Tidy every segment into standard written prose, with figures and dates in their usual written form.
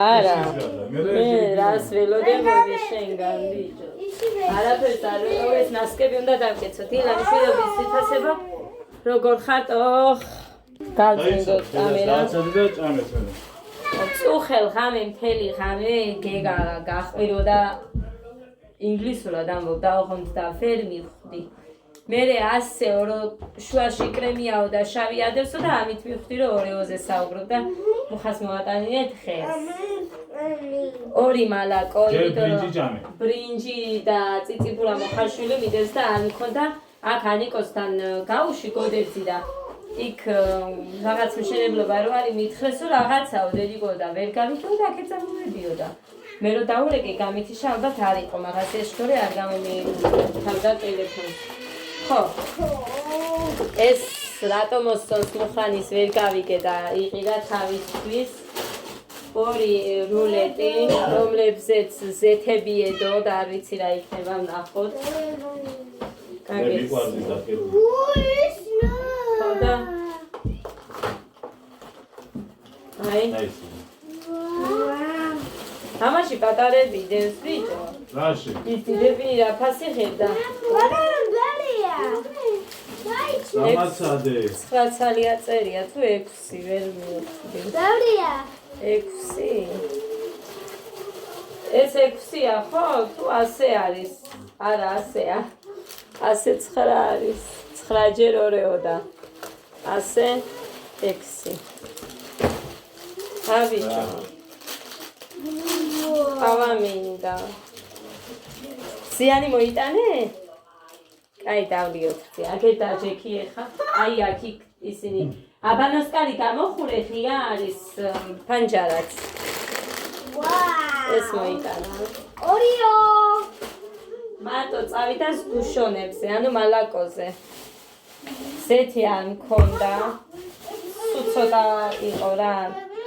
არა მე რას ველოდები შენგან ბიჭო არაფერს არ ვიყო ეს ნასკები უნდა დავკეცოთ ილანი შვილობის ციფასება როგორ ხართ ოხ გავწინდოთ კამერა დააცადე და ჭამეთ მე წუხელ ხამე მთელი ხამე გეგა გახვირო და ინგლისურად ამბობ დავხონთ და ვერ მივხვდი მე ასე შუაში კრემიაო და შავი ადერსო და ამით მივხვდი რომ ორეოზე საუბრობ და მუხას მოვატანინეთ ხეს ორი მალაკო იმიტომ რომ ბრინჯი და ციციბურა მოხარშვილი მიდეს და არ მქონდა აქ ანიკოსთან გაუში გოდერძი და იქ რაღაც მშენებლობა რო არის მითხრესო რაღაცაო დედიკო და ვერ გამიქო და აქეთ წამოვედიოდა მე რო დაურეკე გამითიშა ალბათ არ იყო მაგას ეს შორი არ გამომითავდა ტელეფონს ხო ეს რატო მოსწონს მუხანის ვერ გავიგე და იყიდა თავისთვის ორი რულეტი რომლებზეც ზეთები ედო და არ ვიცი რა იქნება ვნახოთ მიყვარდი დაკეთე და აი ამაში პატარები დევს ბიჭო რაში ის დიდები რა ფასი ხედა დამაცადე 9 ცალია წერია თუ 6 ვერ მივხვდი ბევრია 6 ეს 6-ია ხო თუ ასე არის არა ასეა ასე 9 არის 9 ჯერ 2 და ასე 6 ავიჭო ავამინდა ზიანი მოიტანე? კაი დავლიოთ აქეთ დაჯექი ეხა აი აქ ისინი აბანოსკარი გამოხურე ღია არის ფანჯარაც ეს მოიტანა ორიო მარტო წავიდა გუშონებზე ანუ მალაკოზე ზეთი არ მქონდა ცოტა იყო რა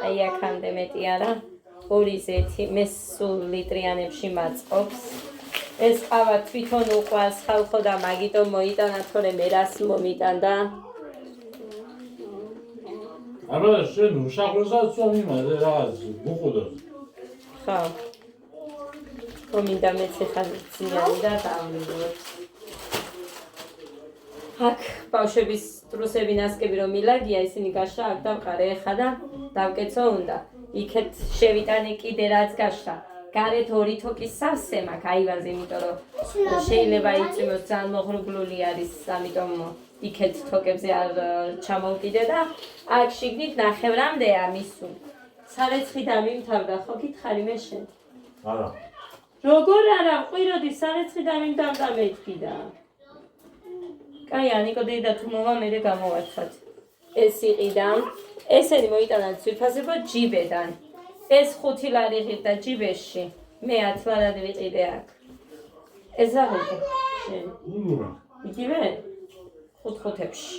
აი აქამდე მეტი არა ორი ზეთი მე სულ ლიტრიანებში მაწყობს ეს ყავა თვითონ უყვარს ხალხო და მაგიტომ მოიტანა თორე მე რას მომიტანდა აბა შენ უშაღროსაც წომიმაზე რაღაც გუყუდოს ხო მომინდა მეც ხარ ძიანი და დავმიდოთ აქ ბავშვების ტრუსები ნასკები რომ მილაგია ისინი გაშა აქ დავყარე ეხა და დავკეცო უნდა იქეთ შევიტანე კიდე რაც გაშა გარეთ ორი თოკის სავსე მაქვს აივანზე იმიტომ რომ შეიძლება იწვიმოს ძალიან მოღრუბლული არის ამიტომ იქეთ თოკებზე არ ჩამოვკიდე და აქ შიგნით ნახევრამდეა მისულ სარეცხი დამიმთავრდა ხო გითხარი მე შენ არა როგორ არა ყვიროდი სარეცხი დამიმთავრდა მეთქიდა კაი ანიკო დედა თუ მოვა მე გამოვაცხად ეს იყიდა ესენი მოიტანა ცვიფასება ჯიბედან ეს 5 ლარი ღირდა ჯიბეში მე 10 ლარი ვიყიდე აქ ეს აღიქო შენ იგივე 5-5-ებში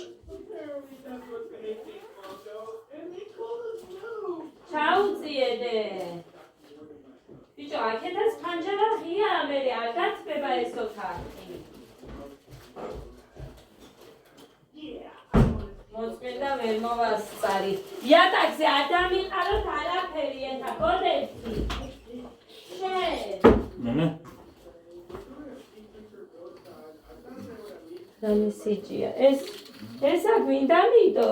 ჩაუწიედე ბიჭო აქედაც ფანჯარა ღია მე არ გაწდება ეს ოთახი მოწმენდა ვერ მოვასწარი იატაკზე არ დამიყაროთ არაფერი ეხა გოდეცი შენ რამისიჯია ესა გვინდა მიდო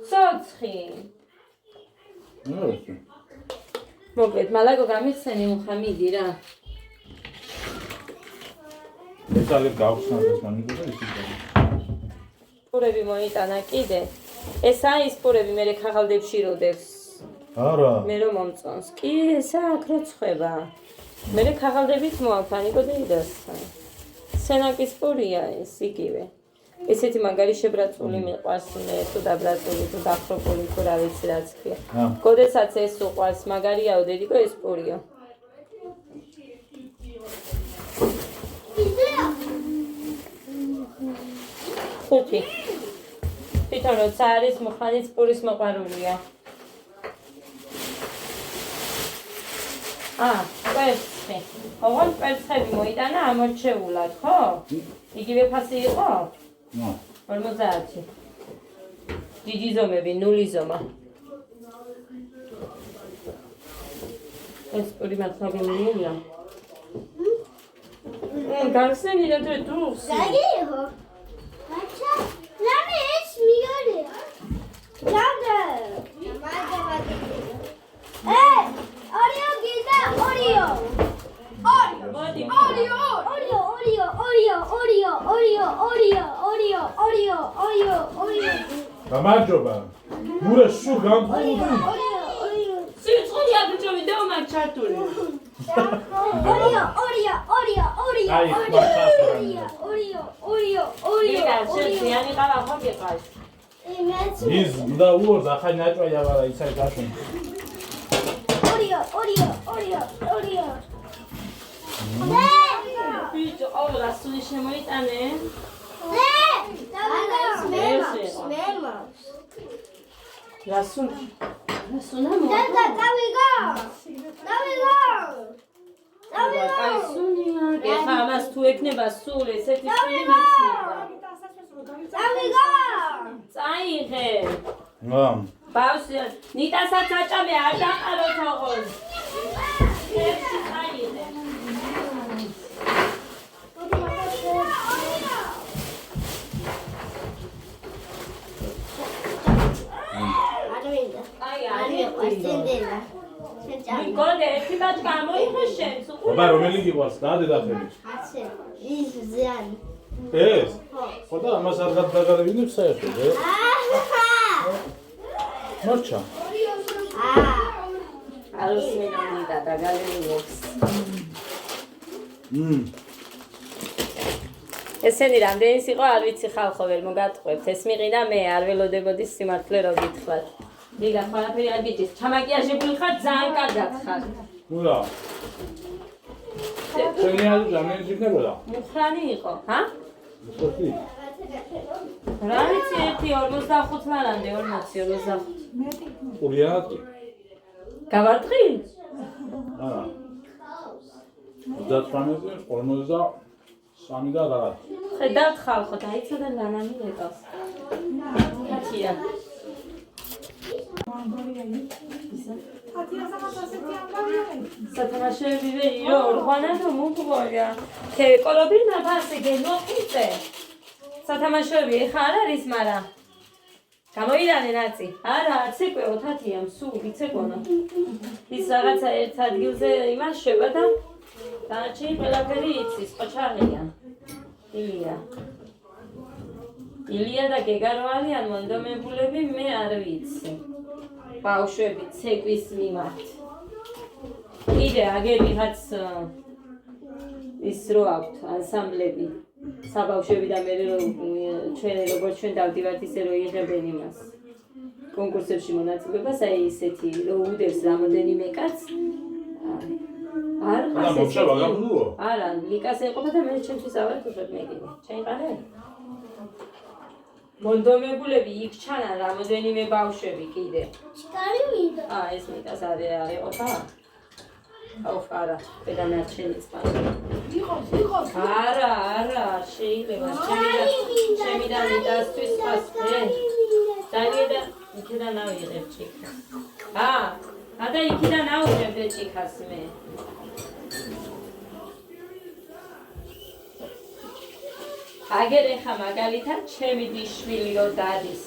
ცოცხი მოკლედ მალაგო გამიხსენი მუხა მიდი რა ეს ალე გავხსნათ ეს მანიკო და ისიც პურები მოიტანა კიდე ესა ის პურები მე ხაღალდებში როდებს არა მე რომ მომწონს კი ესა აქ რო ცხება მე ხაღალდებით მოაფანიკო და იდასა სენაკის პურია ეს იგივე ესეთი მაგარი შებრაწული მიყვარს მე თუ დაბრაწული თუ დახროპული თუ რა ვიცი რაც ქვია გოდესაც ეს უყვარს მაგარიაო დედიკო ეს პურიო ხუთი თვითონ როცა არის მუხანის პურის მოყვარულია კვერცხი ოღონდ კვერცხები მოიტანა ამორჩეულად ხო? იგივე ფასი იყო? 50 დიდი ზომები, 0 ზომა. ეს პური მართლაგემია. გარსენი რა დურს. Zagiho. Acha. Lame es miore. Lame. Oreo gilda Oreo. მოდი. Oreo. გამარჯობა. მურა სულ გამყოლდი. სიცხული აბიჭოები და მაგ ჩართული. იგა შეციანი ყავა ხო გიყავს. ის და უორს ახალი ნაჭვა იავარა ისე გაშენ. ბიჭო, აუ რასული შემოიტანე? რასული? აი სუნია, ეხა ამას თუ ეკნება სულ ესეთი სული მეცნება. წაიღე. ბავშვი, ნიტასაც აჭამე არ დაყაროთ ოღონდ. ერთი წაიღე. მიგონე ერთი ბაჭკა მოიღო შენს. აბა რომელი გიყვარს? დაადე დახელი. ის ზიანი. ეს? ხო და ამას არ გადაგარევინებ საერთოდ, მარჩა. ალუსმინამი და დაგალინებს. ესენი რამდენის იყო არ ვიცი ხალხო ვერ მოგატყვევთ. ეს მიყიდა მე არ ველოდებოდი სიმართლე რო გითხრათ. იგა ყველაფერი არ გიჭირს. ჩამაკიაჟებული ხარ ძალიან კარგად ხარ. ნურა. შენი არ ժամენი იქნებოდა? მუხრანი იყო, ჰა? ხოთი. რა ვიცი 1.45 ლარამდე 40-45. ურიანატი. გავარტყი? არა. 53 და რაღაც. ხედავთ ხალხო, დაიცოდა ნანანი ეკავს. კაცია. სათამაშოები ვერო, ორღანა და მუგოია. ხე კოლობი ნაბასე გენოყიწე. სათამაშოები ხა არ არის, მაგრამ გამოირანე რაცი. არა, ცეკვე ოთათია, სულ იცეკონა. ის რაღაცა ერთ ადგილზე იმაშება და დანარჩენი ყველაფერი იცის, ყოჩაღია. ილია და გეგა რო არიან მონდომებულები, მე არ ვიცი. ბავშვები ცეკვის მიმართ. კიდე აგერიღაც ის რო აქვთ ანსამბლები. საბავშვები და მე ჩვენ როგორც ჩვენ დავდივართ ისე რო იღებენ იმას. კონკურსებში მონაწილეობას, აი ისეთი რო უდევს რამოდენიმე კაცს. არ ხასეს. არა, ლიკას ეყოფა და მე ჩემთვის ავარ თუხებ მეკიდე. ჩაიყარე? მონდომებულები იქ ჩანან რამოდენიმე ბავშვები კიდე. ჩკარი მინდა. ეს მიტას არ ეყოფა? არა, პედანარჩენი წყალი. იყოს. არა, შეიძლება. ჩემი და მიტასთვის ფასე. დაიeda იქიდან ავიღებ ჭიქას. და იქიდან ავიღებ ჭიქას მე. აგერ ეხა მაგალითად ჩემი დიშვილი რო დადის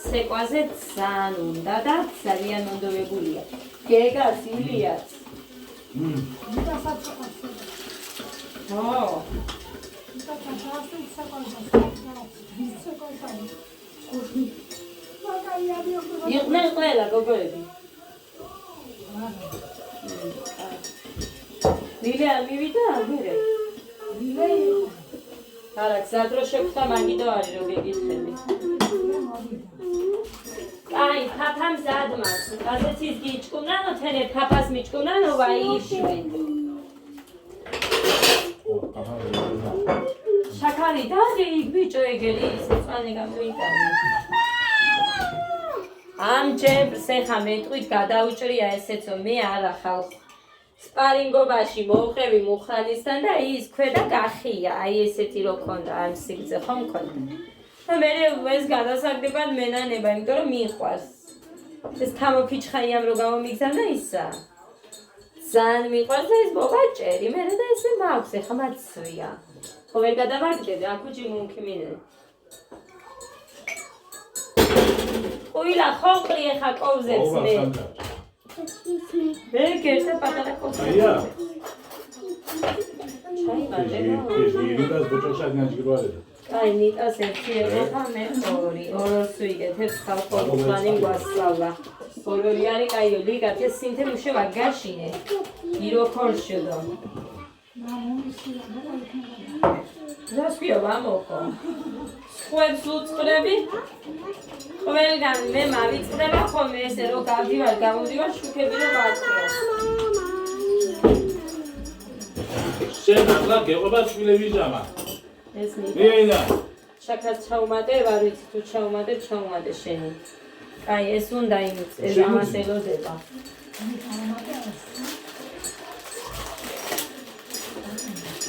ცეკვაზე ძალიან უნდა და ძალიან მონდომებულია. გეგას, ილიას. იყვნენ ყველა გოგოები. ლილია მივიდა მერე. არა, გზად რო შეხვდა მაგიდო არის რო გეკითხები. აი, ფაფა მზად მას. გაზეთის გიჭკუნანო, თენე ფაფას მიჭკუნანო, ვაიშვი. შაქარი დაღი, ბიჭო ეგერი, საწვანი გამოიტანე. ამ ჯებრს ეხა მეტყვით გადაუჭრია ესეცო, მე არა ხალხო. სპარინგობაში მოვყევი მუხრანისთან და ის ქვედა გახია, აი ესეთი რო ქონდა, ამ სიგრძე ხომ ქონდა. და მე ეს გადასაგდებად მენანება, იმიტომ რომ მიყვარს. ეს თამოფიჩხაიამ რო გამომიგზავნა ისა. ძალიან მიყვარს და ეს მოვაჭერი, მე და ესე მაქვს, ეხლა მაცვია. ხო ვერ გადავარდები, აქუჯი მუნქმინე. ყვილა ხოყრი ეხა კოვზებს მე. მე გერთა პატარა კოვზებს. აია. ჩაიმადე. ირიდას ბოჭოშად ნაჯგირვალე. აი, ნიტას ერთი ეხა მე ორი. ორს ვიგეთებ ხალხობანი გვასწავლა. ორიანი კაიო ლიგათ ეს სინთე მუშე ვაგაშინე. ირო ქორშედო. დასკიო ვამოკო. სხვებს უწყრები? ყველგან მე მავიწყდება ხოლმე ესე რომ გავდივარ, გამოდივარ შუქები რომ ვაწყრო. შენ ახლა გეყვება შვილები ჟამა. ეს ნიკა. მეინა. შაქრას ჩაუმატე, არ ვიცი თუ ჩაუმატე შენი. აი ეს უნდა იმის, ეს ამას ელოდება.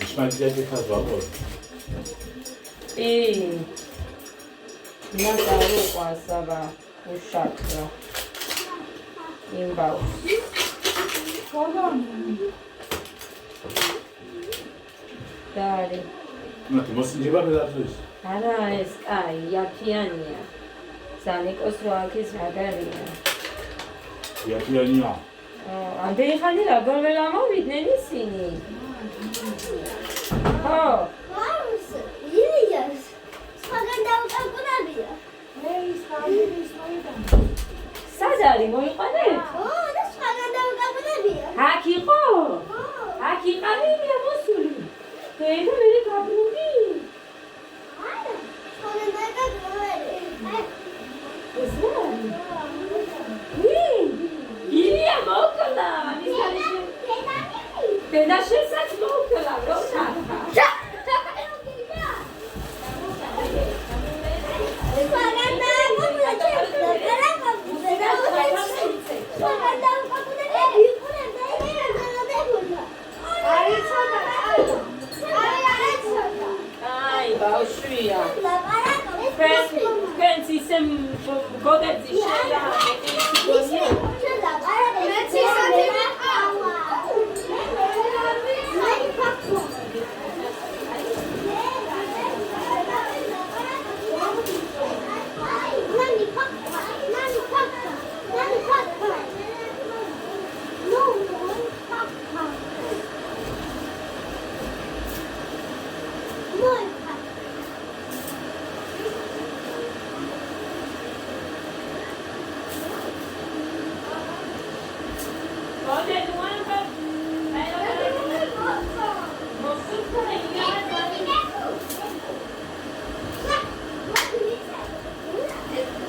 ისმაილი ხაზავო. ნახავ ყასაბა უშაქრა. იმბაუ. დარი. ნატი მოსინჯება გადაწვის. არა ეს აი იაფიანია. ზანიკოს როაქის მაგარია. იაფიანია. ამდენი ხანი როგორ ვერ ამოვიდნენ ისინი? ხო. ვაუს, ილიას. სხვაგან დაუკავკუნებია. სად არის მოიყვანე? ო, და სხვაგან დაუკავკუნებია. აქ იყო? აქ იყავია მოსული. დედა მე გაბრუნდი. არა, სხვაგან დაუკავკუნებია. ეს რა? ილია მოკლა, დედა შესაც მოკლა, რო ნახა. აი, ბავშვია. თქვენც ისე გოდებს შედა.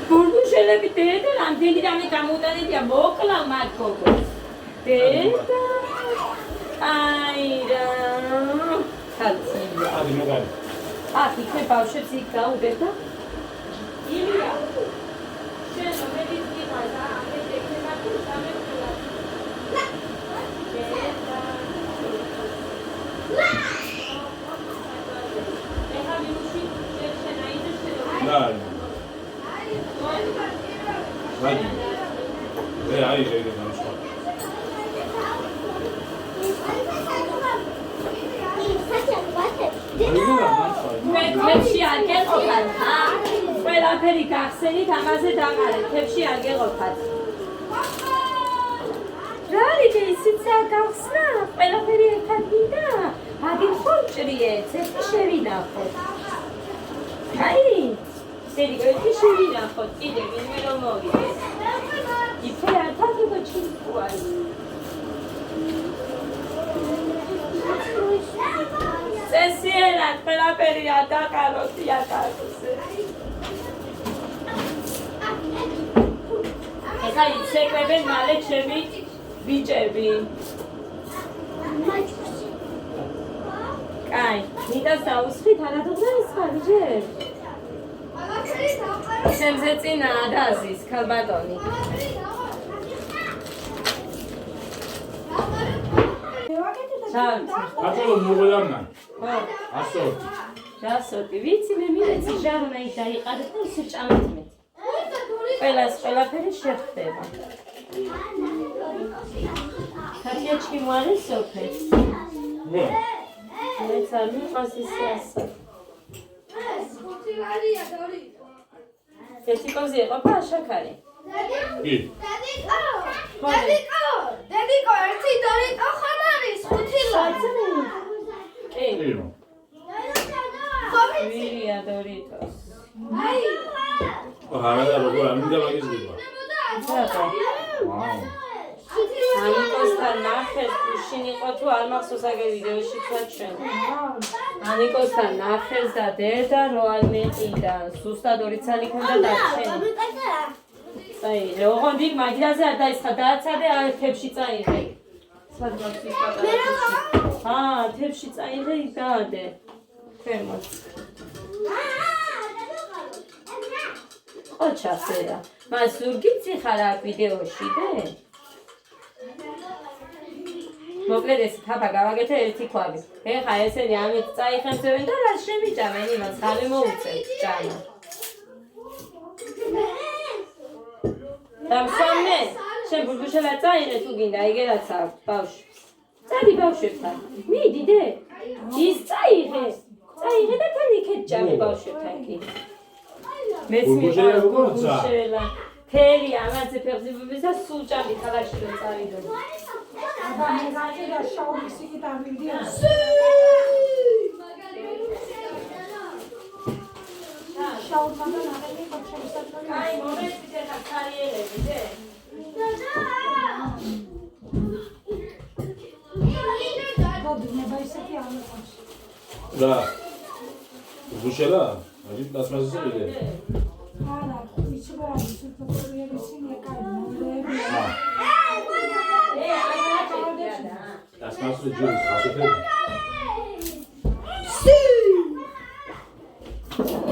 ბურბუშელები დედა რამდენი რამე გამოტანებია მოკლა მათ გოგოს. დედა აი რა კაცია. ადი მაგარი. აქ იქნე ბავშვებს იქ გაუგებ და ილია შენ მე ვიყავ და ამეთ ექნება თუ სამეფოა. ნაი. ვადი. აი შეიძლება გამოსვა. მე თებში არ გეყოფათ, ყველაფერი გახსენით, ამაზე დაყარეთ, თებში არ გეყოფათ. რა არის ისიც არ გახსნა? ყველაფერი ერთად მინდა? აგერ ხორჭრიეთ, ერთი შევინახოთ. აი, სერიგო ერთი შევინახოთ, კიდე ვინმე რომ მოვიდეს. იფე ერთად იყო ჩინკუარი. წესიერად ყველაფერი ადაყაროთ იაკარზე. ეხლა იცეკვებენ მალე ჩემი ბიჭები. კაი, ნიტას დაუსხით არადღა ის ხარჯერ. შემზე წინა ადაზის ქალბატონი. აკოლო მოგოლამნა. ხო. ასორტი. ჯასოტი, ვიცი მე მივეცი ჟარმა იქ დაიყარეთ და ისე ჭამეთ მე. ყველაფერი შეხდება. მათია ჩიმვარი სოფე. ნე. მეც არ მიყვარს ისე ასა. ეთიკოზი ეყოფა აშაქარი. კი. დედიკო, ერთი დორიტო ხომ არის? 5 ლარი. კი. ირმო. ვირია დორიტოს. არა როგორ ამინდა მაგის გივა. რატო? ვაუ. ანიკოსთან ნახეს გუშინ იყო თუ არ მახსოვს აგერ ვიდეოში თქვენ. ანიკოსთან ნახეს და დედა რო არ მეყიდა. ზუსტად 2 წელი ქონდა დარჩენი. წაიღე, ოღონდ იქ მაგიდაზე არ დაისხა, დააცადე თებში წაიღე. სადღაც ის პატარა. თებში წაიღე იქ დაადე. ქვემოთ. ოჩასერა. მას ზურგიც ხარ აქ ვიდეოში დე? მოკლედ ეს თაფა გავაკეთე ერთი ქვაბი. ეხა ესენი ამით წაიხემწევენ და რა შემიჭამენ იმას, ხარი მოუწევთ ჭამა. დამსვამნე, შენ ბურგუშელა წაიღე თუ გინდა, იგე რაც აქვს ბავშვს. წადი ბავშვებთან, მიდი დე, ის წაიღე და თან იქეთ ჭამე ბავშვებთან კი. მეც მიყვარს ბურგუშელა, თელი ამაზე ფეხზებების და სულ ჭამი ქალაქში რომ წავიდო. აი, მომეცით ეხა კარიერები, დე? რა. გუშელა? აი პლასმასზე ვიდე. პლასმასზე ჯერ ხასეთები.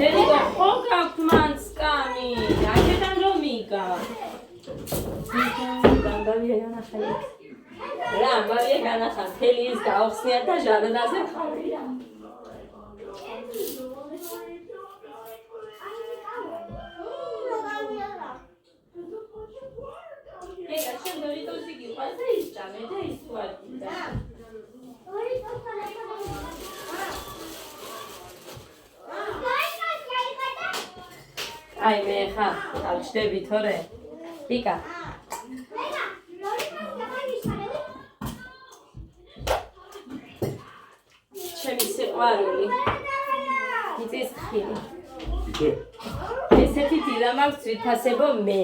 დედიკო, ხო გაქვთ მან სკამი? აქედან რომ მიგა. გამბავია განახალე. რა, მალე განახან, თელი ის გაახსნია და ჟარდანაზე ხარია. ეკა, შენ დორიტოსი გიყვარს და ის ჭამე და ის თუ არ გინდა. აი მე ხა, ავჩდები თორე. ვიკა. ჩემი სიყვარული. იწის ხილი. იცი? ესეთი დილა მაქვს ვითასებო მე.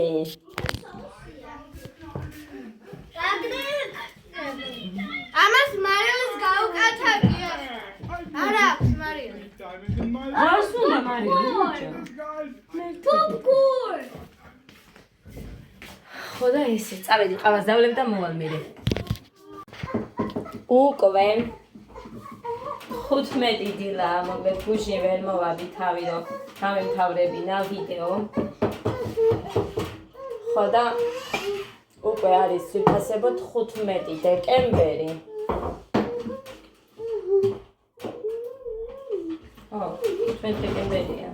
ამას მარიელს გაუკეთებია. არა, მარიელი. რას უნდა მარიელი ბიჭო? პოპკორნ. ხო და ესე, წავედი ყავას დავლებ და მოვალ მერე. უკვე 15 დილა, მოკლედ გუშინ ვერ მოვადი თავი რომ გამემთავრებინა ვიდეო. ხო და უკვე არის ვიფასებოთ 15 დეკემბერი. ო, 15 დეკემბერია.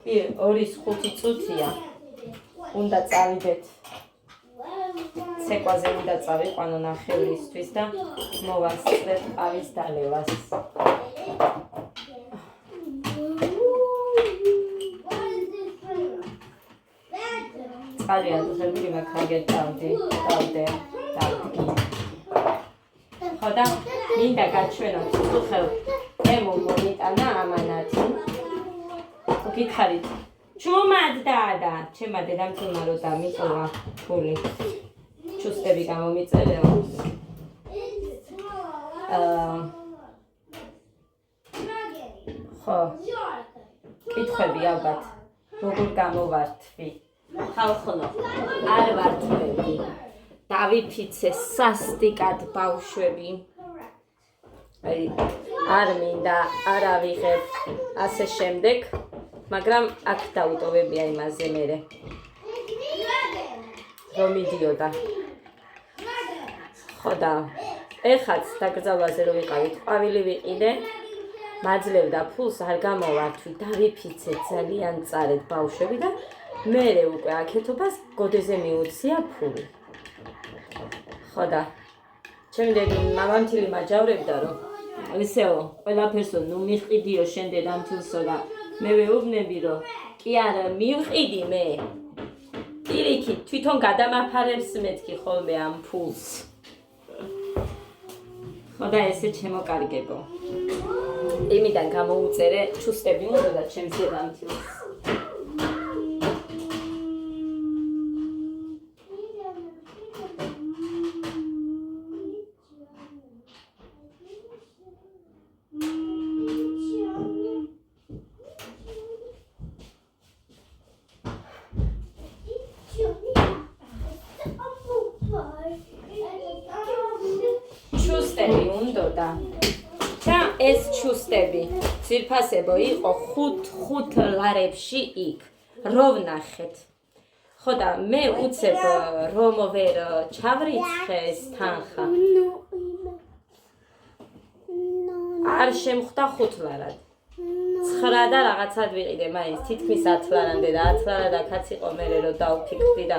კი, 2-5 წუთია. უნდა წავიდეთ. ცეკვაზე უნდა წავიყვანო ნახევრისთვის და მოვასწრებ ყავის დალევას. წყალი აწუხებული მაქვს, აგერ დავდე. ხო და მინდა გაჩვენოთ უხელ ემო მომიტანა ამანათი. გითხარით, ჩუმად დაადა, ჩემმა დედამთილმა რო დამიწოვა ფული. ჩუსტები გამომიწერეო. ხო. კითხვები ალბათ. როგორ გამოვართვი? ხალხო, არ ვართვები. დავიფიცე სასტიკად ბავშვები. აი, არ მინდა, არ ავიღებ ასე შემდეგ, მაგრამ აქ დავიტოვებია იმაზე მერე. რომ მიდიოდა. ხო და ეხაც დაკრძალვაზე რო ვიყავით, ყვავილი ვიყიდე, მაძლევდა ფულს არ გამოვართვი, დავიფიცე ძალიან წარეთ ბავშვები და მერე უკვე აქეთობას გოდეზე მიუცია ფული. ხო და ჩემი დედი მამამთილი მაჯავრებდა რომ ისეო ყველაფერსო ნუ მიყიდიო შენ დედამთილსო და მე ვეუბნები რომ კი არა მივყიდი მე პირიქით თვითონ გადამაფარებს მეთქი ხოლმე ამ ფულს. ხო და ესე შემოკარგებო. იმიდან გამოუწერე ჩუსტები უნდა და ჩემს დედამთილს. ჩუსტები უნდა და ეს ჩუსტები ძირფასებო იყო ხუთ ლარებში იქ რო ვნახეთ. ხო და მე უცებ რომ ვერ ჩავრიცხე ეს თანხა არ შემხვდა 5 ლარად 9 და რაღაცად ვიყიდე მაინც თითქმის 10 ლარამდე და 10 ლარად აქაც იყო მე რომ დავფიქრდი და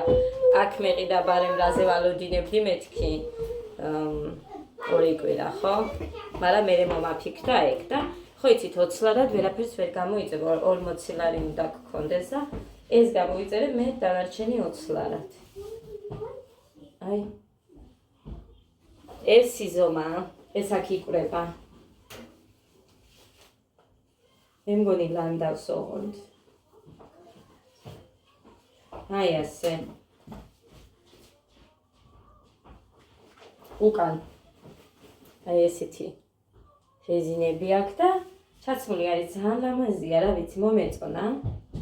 აქ მეყიდა ბარემ რაზე ვალოდინებდი მეთქი ორი კვირა ხო? მაგრამ მე მომაფიქრა ეგ და ხო იცით 20 ლარად ვერაფერს ვერ გამოიწევ 40 ლარი უნდა გქონდეს და ეს გამოიწერე მე დანარჩენი 20 ლარად. აი ეს სიზომა ეს აქ იკვრება. მე მგონი ლანდავს ოღონდ. აი ასე. უკან აი ესეთი რეზინები აქვს და ჩაცმული არის ძალიან ლამაზია რა ვიცი მომეწონა.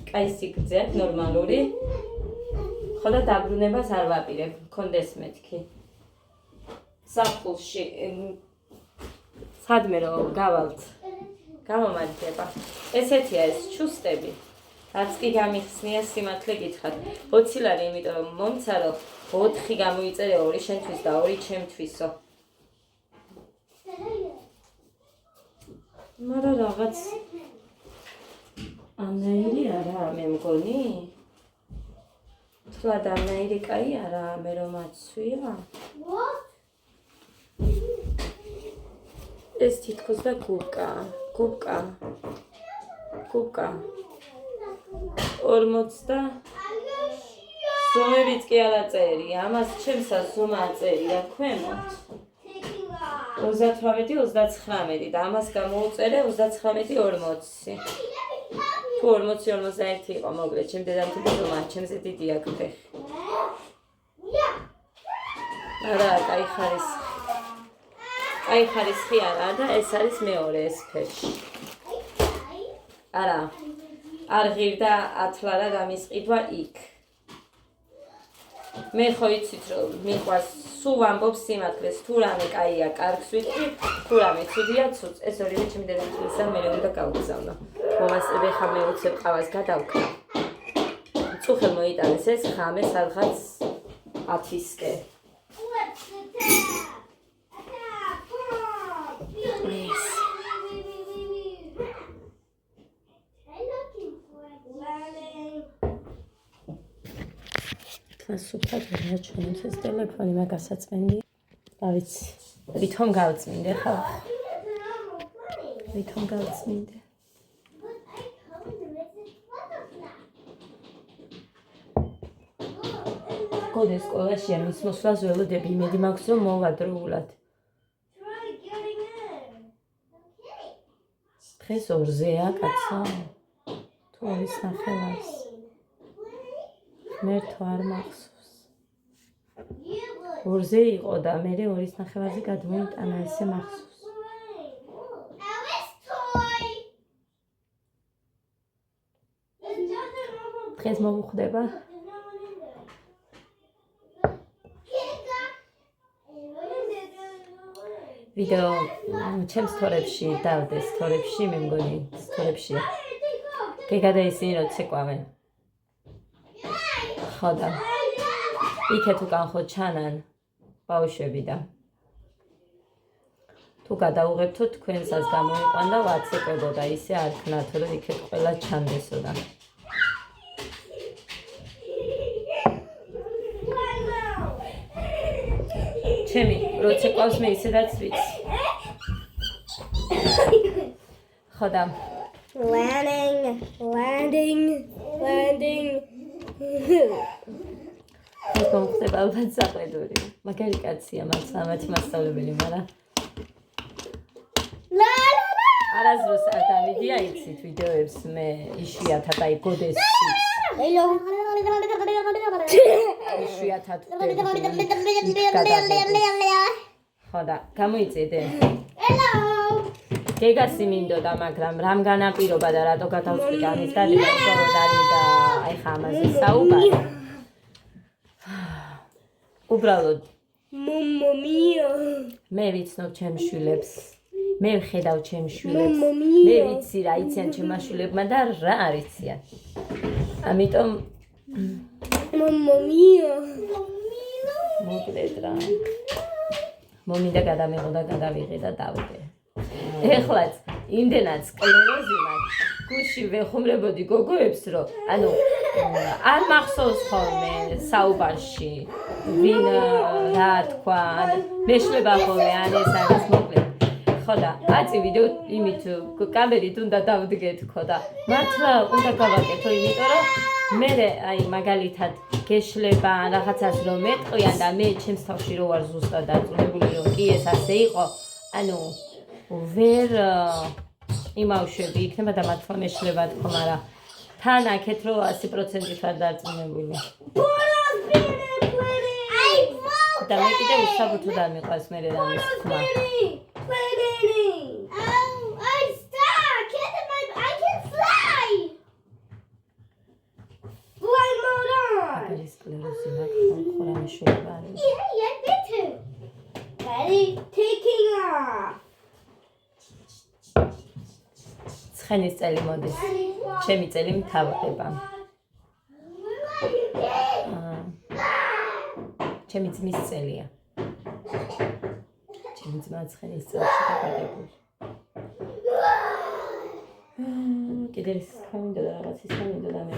კაი სიგრძე აქვს ნორმალური. ხო და დაბრუნებას არ ვაპირებ, მქონდეს მეთქი. საფულში სადმე რომ გავალთ გამომართება. ესეთია ეს ჩუსტები. რაც კი გამიხსნია სიმართლე გითხრათ. 20 ლარი იმიტომ მომცა რომ 4 გამოიწერე 2 შენთვის და 2 ჩემთვისო. მაგრამ რაღაც ამნაირი არა მე მგონი. თლად ამნაირი კაი არა მე რომ აცვია. ეს თითქოს და გუბკა 40 და ზომებიც კი არ აწერი. ამას ჩემსაც ზომა აწერია ქვემოთ. 38-39 და ამას გამოუწერე 39-40. თუ 40-41 იყო მოგლე ჩემ დედამთილის ზომა ჩემზე დიდი აქვს ფეხი. არა, კაი ხარისხი არა და ეს არის მეორე ეს ფერში. არა, არ ღირდა 10 ლარად ამის ყიდვა იქ. მე ხო იცით რომ მიყვარს სულ ვამბობ სიმართლეს თუ რამე კაია კარგს ვიტყვი თუ რამე ცუდია ცუდს ეს ორივე ჩემი დედამთილისა მე უნდა გავგზავნო მომასწრე ხა მე უცებ ყავას გადავკრა წუხელ მოიტანეს ეს ხამე სადღაც 10-ისკენ სუფრად ვერა ჩვენც ეს ტელეფონი მაგასაც მენდი. რა ვიცი, ვითომ გავწმინდე ხო? ვითომ გავწმინდე. გოდეს სკოლაში მის მოსვლას ველოდები, იმედი მაქვს რომ მოვა დროულად. დღეს 2-ზეა კაცო. თუ არის ნახევარს. მერტო არ მახსოვს. 2-ზე იყო და მე 2-ნახევარზე გადმოიტანა ესე მახსოვს. დღეს მოვხვდება. ვიდეო ჩემს სტორებში დავდეს სტორებში მე მგონი სტორებში. გეგადა ისინი რომ ცეკვავენ. ხო და იქეთ უკან ხო ჩანან ბავშვები და თუ გადაუღებთო თქვენსაც გამოიყვან და ვაცეკვებოდა ისე არ ქნათ რომ იქეთ ყველა ჩანდესო და ჩემი როცა ყავს მე ისედაც ვიცი. ხო და Landing. ეს მომხდება ალბათ საყვედური. მაგარი კაცია მათი მასწავლებელი, მაგრამ არასდროს არ დამიდია იცით ვიდეოებს მე იშვიათად აი გოდეს Hello. იშვიათად ხო და გამოიწედე Hello. გეგასი მინდოდა მაგრამ რამ განაპირობა და რატო გადავწყვიტე ამის დადება სწორად და აი ხა ამაზე საუბარი უბრალოდ Mamma mia. მე ვიცნობ ჩემ შვილებს მე ვხედავ ჩემ შვილებს მე ვიცი რა იციან ჩემმა შვილებმა და რა არ იციან ამიტომ Mamma mia. მოკლედ რა მომინდა გადამეღო და გადავიღე და დავიდე ეხლაც იმდენად სკლეროზი მაქვს გუში ვეხუმრებოდი გოგოებს რომ ანუ არ მახსოვს ხოლმე საუბარში ვინ რა თქვა მეშლება ხოლმე ან ეს არის მოკლედ ხო და აწი ვიდეო იმით კამერით უნდა დავდგეთ ხო და მართლა უნდა გავაკეთო იმიტომ რომ მე აი მაგალითად გეშლება ან რაღაცას რომ მეტყვიან და მე ჩემს თავში რო ვარ ზუსტად დაწუნებული რომ კი ეს ასე იყო ანუ ვერ იმავშვები იქნება და მართლა მეშლება თქო მაგრამ თან აქეთ რო 100% ვარ დაწუნებული და მე კიდე უსაბუთოდ არ მიყვარს მე რამის თქმა Oh, I stuck. I can fly. Fly mode on. არის სკლეროზი მაქვს ხო რა მეშლება არის Yeah, me too. Ready? Taking off. ცხენის წელი მოდის ჩემი წელი მთავრდება ჩემი ძმის წელია ჩემი ძმა ცხენის წელში დაბადებული კიდე ის ხამინდა და რაღაც ის ხამინდა და მე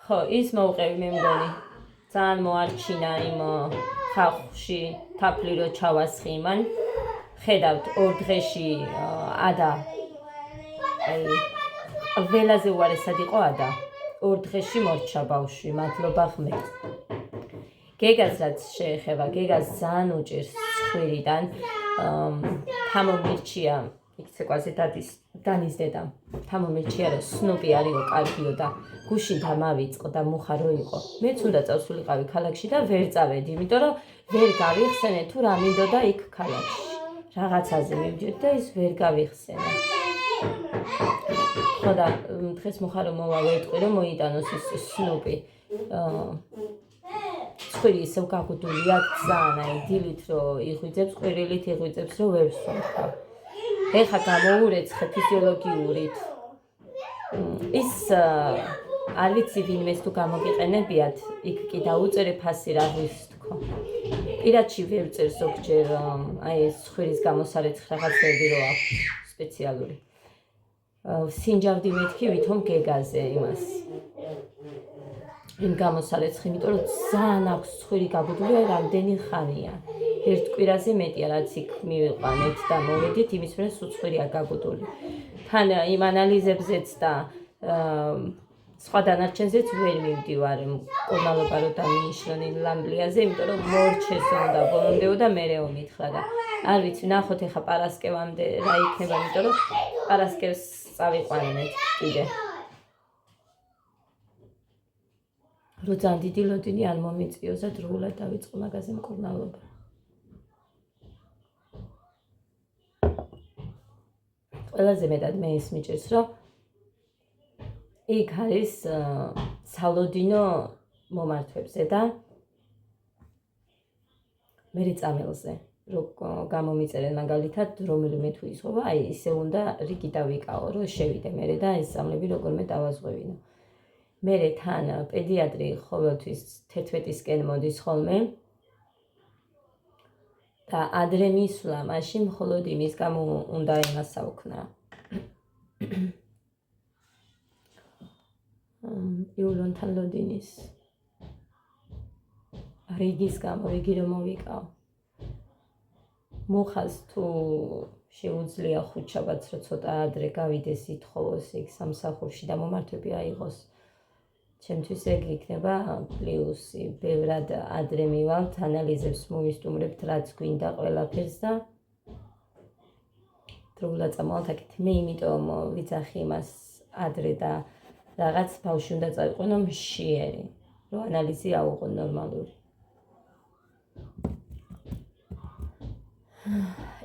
ხო ის მოუყევი მე მგონი ძალიან მოარჩინა იმ ხალხში თაფლი რო ჩავასხი მან ხედავთ ორ დღეში ადა აი ველაზე უარესად იყო ადა ორ დღეში მორჩა ბავშვი მადლობა ხმეთ გეგას რაც შეეხება გეგას ძალიან უჭირს ცხვირიდან თამომირჩია იქცე კვაზე დანის დედამ თამომირჩია რომ სნუპი არისო კარგიო და გუშინ დამავიწყო და მუხა რო იყო მეც უნდა წავსულიყავი ქალაქში და ვერ წავედი იმიტომ რომ ვერ გავიხსენე თუ რა მინდოდა იქ ქალაქში რაღაცაზე მივდიოდი და ის ვერ გავიხსენე ხო და დღეს მუხა რომ მოვა ვეტყვი რომ მოიტანოს ის სნუპი ცხვირი ისევ გაგუდული აქვს ძალიან აი დილით რო იღვიძებს ყვირილით იღვიძებს რომ ვერ სვამქა ეხა გამოურეცხე ფიზიოლოგიურით ის არ ვიცი ვინმეს თუ გამოგიყენებიათ იქ კი დაუწერე ფასი რა ვის თქო პირადში ვერ წერ ზოგჯერ აი ეს ცხვირის გამოსარეცხ რაღაცები რო აქვს სპეციალური სინჯავდი მეთქი ვითომ გეგაზე იმას იმ გამოსარეცხ იმიტომ რომ ძალიან აქვს ცხვირი გაგუდული აი რამდენი ხანია ერთ კვირაზე მეტია რაც იქ მივიყვანეთ და მოვედით იმის მერე სუცხვირია გაგუდული თან იმ ანალიზებზეც და სხვა დანარჩენზეც ვერ მივდივარ მკურნალობა რო დამინიშნონ ლამბლიაზე იმიტომ რომ მორჩეს უნდა ბოლომდეო და მერეო მითხრა და არ ვიცი ნახოთ ეხა პარასკევამდე რა იქნება იმიტომ რომ პარასკევს წავიყვანეთ კიდე რო ძალიან დიდი ლოდინი არ მომიწიოს და დროულად დავიწყო მაგაზე მკურნალობა ყველაზე მეტად მე ის მიჭირს რომ იქ არის სალოდინო მომართვებზე და მერე წამელზე რო გამომიწერენ მაგალითად რომელიმე თუ ისობა აი ისე უნდა რიგი დავიკაო რომ შევიდე მერე და ეს სამლები როგორმე დავაზღვევინო მერე თან პედიატრი ყოველთვის 11-ისკენ მოდის ხოლმე და ადრე მისვლა მაშინ მხოლოდ იმის გამო უნდა იმას საუქნა იულონთან ლოდინის რიგის გამო, რიგი რომ მოვიკავ. მუხას თუ შეუძლია ხუთშაბათს რო ცოტა ადრე გავიდეს ითხოვოს იქ სამსახურში და მომართვები აიღოს. ჩემთვის ეგ იქნება პლუსი, ბევრად ადრე მივალთ, ანალიზებს მოვისტუმრებთ, რაც გვინდა ყველაფერს და დროულად წამოვალთ აქეთ. მე იმიტომ ვიძახი იმას ადრე და რაღაც ბავშვი უნდა წავიყვანო მშიერი, რომ ანალიზი აუღო ნორმალური.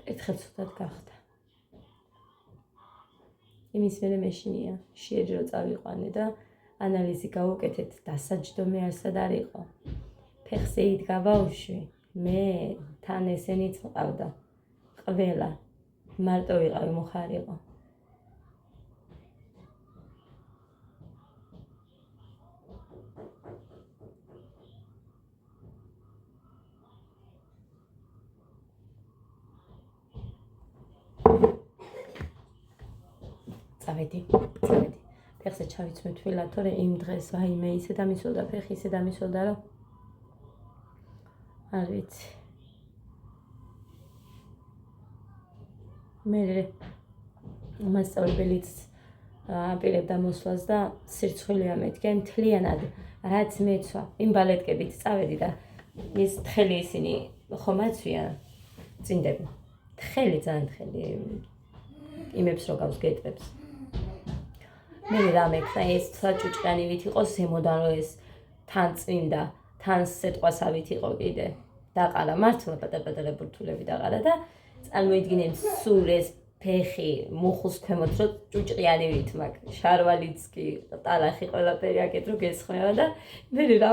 ერთხელ ცუდად გახდა. იმის მერე მეშინია, მშიერი რომ წავიყვანე და ანალიზი გავუკეთეთ, დასაჯდომი არსად არ იყო. ფეხზე იდგა ბავშვი, მე თან ესენიც მყავდა. ყველა მარტო ვიყავი, მოხარიყო. წავედი. ფეხზე ჩავიცმე თვილა, თორე იმ დღეს ვაიმე ისე დამისვლა ფეხი, ისე დამისვლა რომ არ ვიცი. მე მასწავლებელიც აპირებდა მოსვლას და სირცხვილი ამეთქე მთლიანად, რაც მეცვა. იმ ბალეტკებით წავედი და ის თხელი ისინი ხომ აცვიან წინდები. თხელი ძალიან თხელი იმებს რო გავს გეტყვებს. მე რამექნა ეს საჭუჭყანივით იყო ზემოდან რომ ეს თან წინდა, თან სეტყვასავით იყო კიდე. დაყარა მართლა პატარ-პატარა ბურთულები დაყარა და წარმოიდგინე სულ ეს ფეხი მუხუს ქვემოთ რომ ჭუჭყიანივით მაქვს. შარვალიც კი, ტალახი ყველაფერი აქეთ რო გესხვევა და მე რა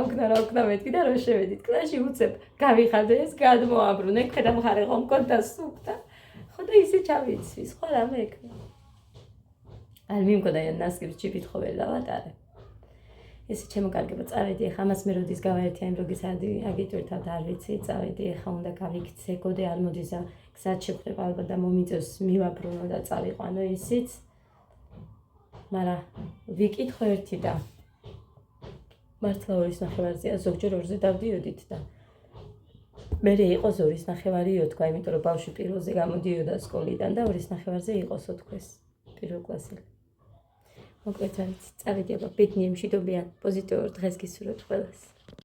ვქნა მეთქი და რო შევედით კლასში უცებ გავიხადე ეს გადმოაბრუნე ქვედა მხარე ხომ მქონდა სუფთა. ხო და ისე ჩავიცვის, ხო რამე ექნა. არ მიმგონა ნასკრის ჩიპით ხო ვერ დავატარე. ესე ჩემო კარგებო, წავედი ახლა ამას მე როდის გავაერთია იმ როგის აგიტვირთავთ არ ვიცი, წავედი ახლა უნდა გავიქცე, გოდე არ მოდის და გზად შევხვდება ალბათ და მომიწევს მივაბრუნო და წავიყვანო ისიც. მაგრამ ვიკითხო ერთი და მართლა 2:30-ია, ზოგჯერ 2-ზე დავდიოდით და მერე იყო 2:30 თქვა, იმიტომ რომ ბავშვი პირველზე გამოდიოდა სკოლიდან და 2:30-ზე იყოს თქოს პირველკლასელი. მოკლედ რა ვიცი, წავედი აბა ბედნიერ მშვიდობიან, პოზიტიურ დღეს გისურვებთ ყველას.